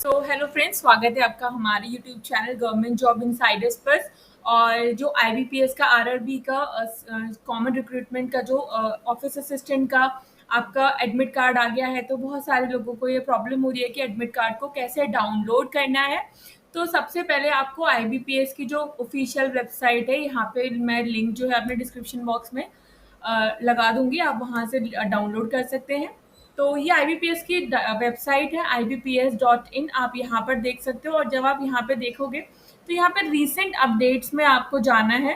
So hello friends, स्वागत है आपका हमारे YouTube channel government job Insiders पर। और जो आईबीपीएस का आरआरबी का कॉमन रिक्रूटमेंट का जो ऑफिस असिस्टेंट का आपका एडमिट कार्ड आ गया है, तो बहुत सारे लोगों को ये प्रॉब्लम हो रही है कि एडमिट कार्ड को कैसे डाउनलोड करना है। तो सबसे पहले आपको आईबीपीएस की जो ऑफिशियल वेबसाइट है, यहाँ पे मैं लिंक जो है अपने डिस्क्रिप्शन बॉक्स में लगा दूंगी, आप वहाँ से डाउनलोड कर सकते हैं। तो ये आईबीपीएस की वेबसाइट है ibps.in, आप यहाँ पर देख सकते हो। और जब आप यहाँ पे देखोगे तो यहाँ पे रीसेंट अपडेट्स में आपको जाना है,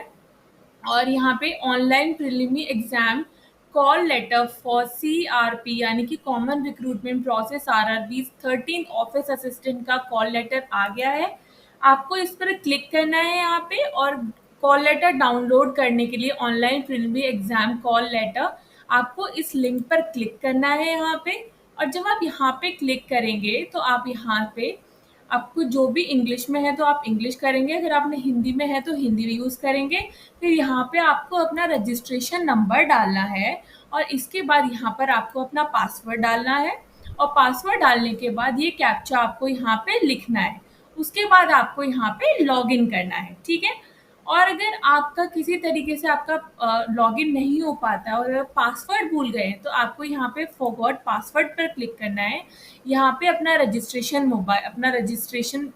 और यहाँ पे online prelim exam call letter for CRP यानी कि common recruitment process RRB 13 office assistant का कॉल लेटर आ गया है। आपको इस पर क्लिक करना है यहाँ पे, और कॉल लेटर डाउनलोड करने के लिए online prelim exam call letter आपको इस लिंक पर क्लिक करना है यहाँ पे। और जब आप यहाँ पे क्लिक करेंगे तो आप यहाँ पे आपको जो भी इंग्लिश में है तो आप इंग्लिश करेंगे, अगर आपने हिंदी में है तो हिंदी यूज़ करेंगे। फिर यहाँ पे आपको अपना रजिस्ट्रेशन नंबर डालना है, और इसके बाद यहाँ पर आपको अपना पासवर्ड डालना है। और पासवर्ड डालने के बाद ये कैप्चा आपको यहाँ पे लिखना है। उसके बाद आपको यहाँ पे लॉग इन करना है, ठीक है। और अगर आपका किसी तरीके से आपका लॉगिन नहीं हो पाता और अगर पासवर्ड भूल गए तो आपको यहाँ पे फॉरगॉट पासवर्ड पर क्लिक करना है। यहाँ पे अपना रजिस्ट्रेशन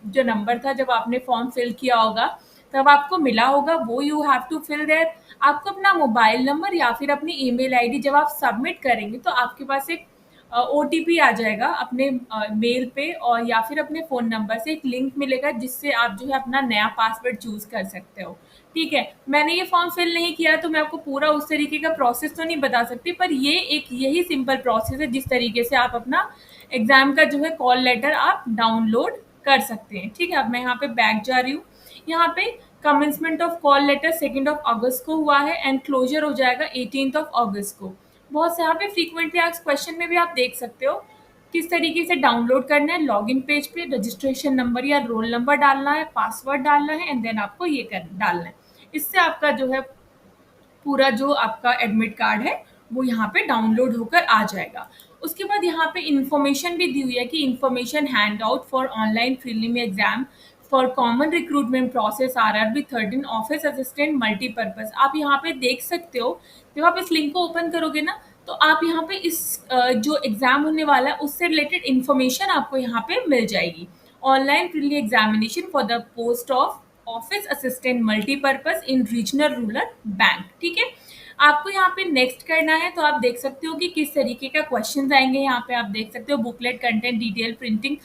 जो नंबर था जब आपने फॉर्म फिल किया होगा तब आपको मिला होगा, वो you have to fill there. आपको अपना मोबाइल नंबर या फिर अपनी ईमेल आईडी जब आप सबमिट करेंगे तो आपके पास एक ओटीपी आ जाएगा अपने मेल पे, और या फिर अपने फ़ोन नंबर से एक लिंक मिलेगा जिससे आप जो है अपना नया पासवर्ड चूज़ कर सकते हो। ठीक है, मैंने ये फॉर्म फिल नहीं किया तो मैं आपको पूरा उस तरीके का प्रोसेस तो नहीं बता सकती, पर ये एक यही सिंपल प्रोसेस है जिस तरीके से आप अपना एग्ज़ाम का जो है कॉल लेटर आप डाउनलोड कर सकते हैं। ठीक है, अब मैं यहाँ पे बैक जा रही हूँ। यहाँ पे कमेंसमेंट ऑफ कॉल लेटर 2 अगस्त को हुआ है एंड क्लोजर हो जाएगा 18 अगस्त को। बहुत से यहाँ पे फ्रीक्वेंटली आस्क्ड क्वेश्चन में भी आप देख सकते हो किस तरीके से डाउनलोड करना है। लॉगिन पेज पे रजिस्ट्रेशन नंबर या रोल नंबर डालना है, पासवर्ड डालना है एंड देन आपको ये कर डालना है। इससे आपका जो है पूरा जो आपका एडमिट कार्ड है वो यहाँ पे डाउनलोड होकर आ जाएगा। उसके बाद यहाँ पे इंफॉर्मेशन भी दी हुई है कि information hand out for online prelim exam for common recruitment process RRB 13 office assistant multipurpose. आप यहाँ पे देख सकते हो, जब आप इस लिंक को ओपन करोगे ना तो आप यहाँ पे इस जो एग्जाम होने वाला है उससे रिलेटेड इंफॉर्मेशन आपको यहाँ पे मिल जाएगी। Online prelim examination for the post of office assistant multipurpose in regional rural bank. ठीक है, आपको यहाँ पे नेक्स्ट करना है तो आप देख सकते हो कि किस तरीके का क्वेश्चंस आएंगे। यहाँ पे आप देख सकते हो booklet content detail printing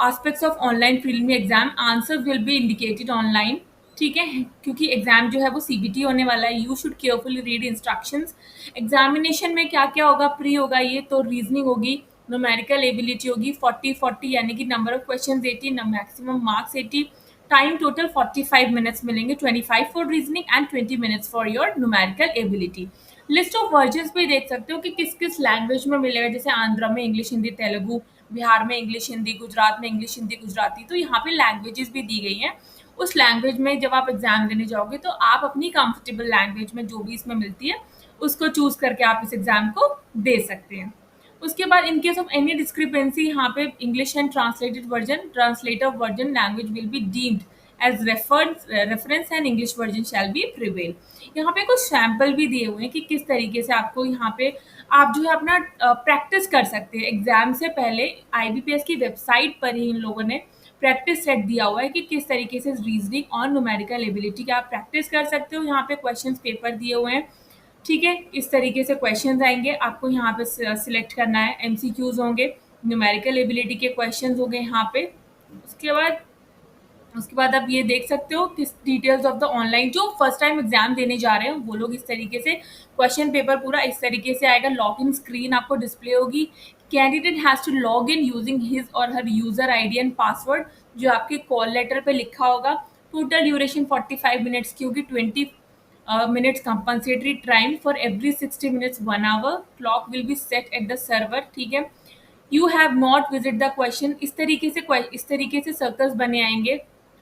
aspects of online prelim exam answer will be indicated online. ठीक है, क्योंकि एग्जाम जो है वो सीबीटी होने वाला है, you should carefully read instructions. Examination में क्या क्या होगा, प्री होगा ये तो रीजनिंग होगी, न्यूमेरिकल एबिलिटी होगी 40-40 यानी कि number of questions 80, maximum marks 80। Time total 45 minutes मिलेंगे, 25 for reasoning and 20 minutes for your numerical ability. List of versions भी देख सकते हो कि किस किस लैंग्वेज में मिलेगा, जैसे आंध्र में इंग्लिश हिंदी तेलुगु, बिहार में इंग्लिश हिंदी, गुजरात में इंग्लिश हिंदी गुजराती। तो यहाँ पे लैंग्वेजेस भी दी गई हैं। उस लैंग्वेज में जब आप एग्जाम देने जाओगे तो आप अपनी कंफर्टेबल लैंग्वेज में जो भी इसमें मिलती है उसको चूज करके आप इस एग्जाम को दे सकते हैं। उसके बाद in case of any discrepancy यहाँ पे English and translator version language will be deemed as reference and English version shall be prevail. यहाँ पे कुछ सैंपल भी दिए हुए हैं कि किस तरीके से आपको यहाँ पे आप जो है अपना प्रैक्टिस कर सकते हैं। एग्जाम से पहले आईबीपीएस की वेबसाइट पर ही इन लोगों ने प्रैक्टिस सेट दिया हुआ है कि किस तरीके से रीजनिंग और न्यूमेरिकल एबिलिटी की आप प्रैक्टिस कर सकते हो। यहाँ पे क्वेश्चंस पेपर दिए हुए हैं। ठीक है, इस तरीके से क्वेश्चंस आएंगे, आपको यहाँ पे सिलेक्ट करना है। एमसीक्यूज होंगे, न्यूमेरिकल एबिलिटी के क्वेश्चंस होंगे यहाँ पे। उसके बाद आप ये देख सकते हो किस डिटेल्स ऑफ द ऑनलाइन जो फर्स्ट टाइम एग्जाम देने जा रहे हैं वो लोग इस तरीके से क्वेश्चन पेपर पूरा इस तरीके से आएगा। लॉग इन स्क्रीन आपको डिस्प्ले होगी। Candidate has to log in using his or her user ID and password जो आपके कॉल लेटर पे लिखा होगा। टोटल ड्यूरेशन 45 मिनट्स की होगी, 20 minutes compensatory time for every 60 minutes 1 hour clock will be set at the server। ठीक है, you have not visit the question, इस तरीके से सर्कल्स बने आएंगे।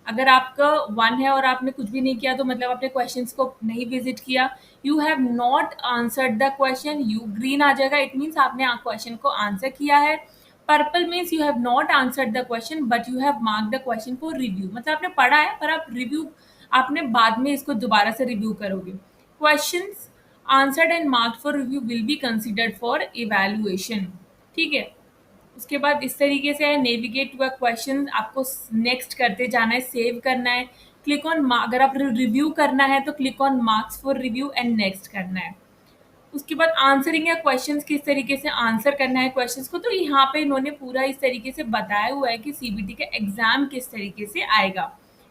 अगर आपका 1 है और आपने कुछ भी नहीं किया तो मतलब आपने क्वेश्चंस को नहीं विजिट किया। You have not answered the question, you green आ जाएगा, इट मीन्स आपने क्वेश्चन को आंसर किया है। Purple means you have not answered the question but you have mark the question for review, मतलब आपने पढ़ा है पर आप रिव्यू, आपने बाद में इसको दोबारा से रिव्यू करोगे। Questions answered and marked for review will be considered for evaluation. ठीक है, उसके बाद इस तरीके से है, नेविगेट टू अ क्वेश्चन, आपको नेक्स्ट करते जाना है, सेव करना है, क्लिक ऑन, अगर आप रिव्यू करना है तो click on marks for review and next करना है। उसके बाद आंसरिंग या क्वेश्चंस किस तरीके से आंसर करना है क्वेश्चंस को, तो यहाँ पे इन्होंने पूरा इस तरीके से बताया हुआ है कि सीबीटी का एग्जाम किस तरीके से आएगा।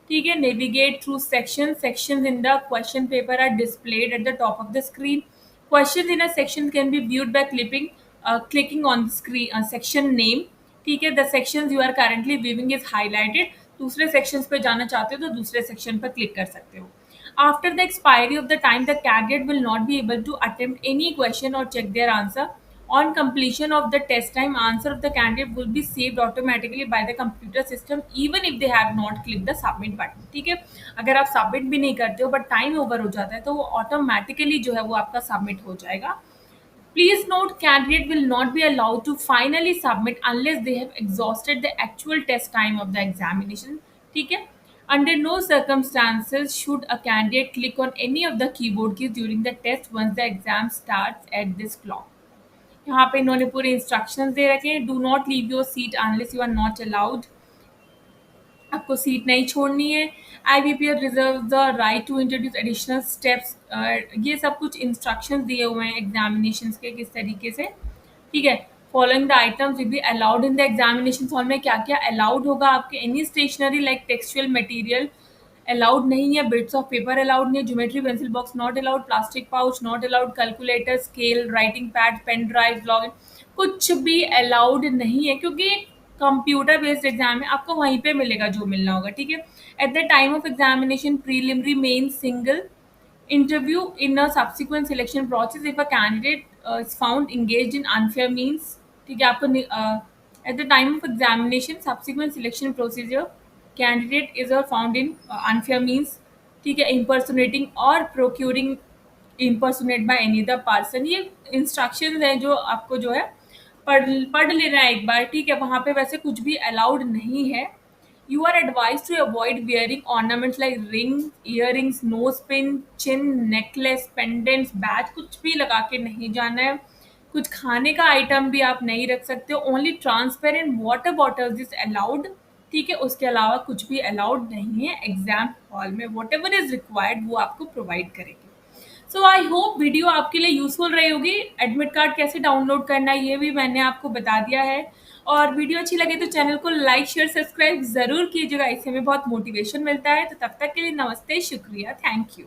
ठीक है, navigate through sections in the question paper are displayed at the top of the screen. Question in a section can be viewed by clicking on the screen section name. ठीक है, the sections you are currently viewing is highlighted, दूसरे sections पे जाना चाहते हो तो दूसरे section पर क्लिक कर सकते हो। After the expiry of the time, the candidate will not be able to attempt any question or check their answer. On completion of the test time, answer of the candidate will be saved automatically by the computer system, even if they have not clicked the submit button. ठीक है, अगर आप submit भी नहीं करते हो but time over हो जाता है तो वो ऑटोमेटिकली जो है वो आपका सबमिट हो जाएगा। Please note, candidate will not be allowed to finally submit unless they have exhausted the actual test time of the examination. ठीक है, under no circumstances should a candidate click on any of the keyboard keys during the test once the exam starts at this clock. यहाँ पे इन्होंने पूरे instructions दे रखे हैं। Do not leave your seat unless you are not allowed, आपको seat नहीं छोड़नी है। IBPS reserve the right to introduce additional steps, ये सब कुछ इंस्ट्रक्शंस दिए हुए हैं एग्जामिनेशन के किस तरीके से। ठीक है, following the items will be allowed in the examination hall में क्या क्या अलाउड होगा आपके, any stationery like textual material allowed नहीं है, बिट्स ऑफ पेपर अलाउड नहीं है, geometry pencil box not allowed, plastic pouch not allowed, calculator, scale, writing pad, pen drive, login कुछ भी अलाउड नहीं है क्योंकि कंप्यूटर बेस्ड एग्जाम है, आपको वहीं पे मिलेगा जो मिलना होगा। ठीक है, at the time of examination preliminary men single interview in a subsequent selection process if a candidate is found engaged in unfair means। ठीक है, आपको at the time of examination subsequent selection procedure candidate is found in unfair means। ठीक है, impersonating or procuring impersonate by any other person, ये instructions हैं जो आपको जो है पढ़ लेना है एक बार। ठीक है, वहाँ पे वैसे कुछ भी अलाउड नहीं है। You are advised to avoid wearing ornaments like rings, earrings, nose pin, chin, necklace, pendants, badge, कुछ भी लगा के नहीं जाना है। कुछ खाने का आइटम भी आप नहीं रख सकते हो। Only transparent water bottles is allowed. ठीक है, उसके अलावा कुछ भी अलाउड नहीं है। एग्जाम हॉल में वॉट एवर इज रिक्वायर्ड वो आपको प्रोवाइड करेंगे। सो आई होप वीडियो आपके लिए यूजफुल रही होगी। एडमिट कार्ड कैसे डाउनलोड करना है ये भी मैंने आपको बता दिया है। और वीडियो अच्छी लगे तो चैनल को लाइक शेयर सब्सक्राइब ज़रूर कीजिएगा, इससे हमें बहुत मोटिवेशन मिलता है। तो तब तक के लिए नमस्ते, शुक्रिया, थैंक यू।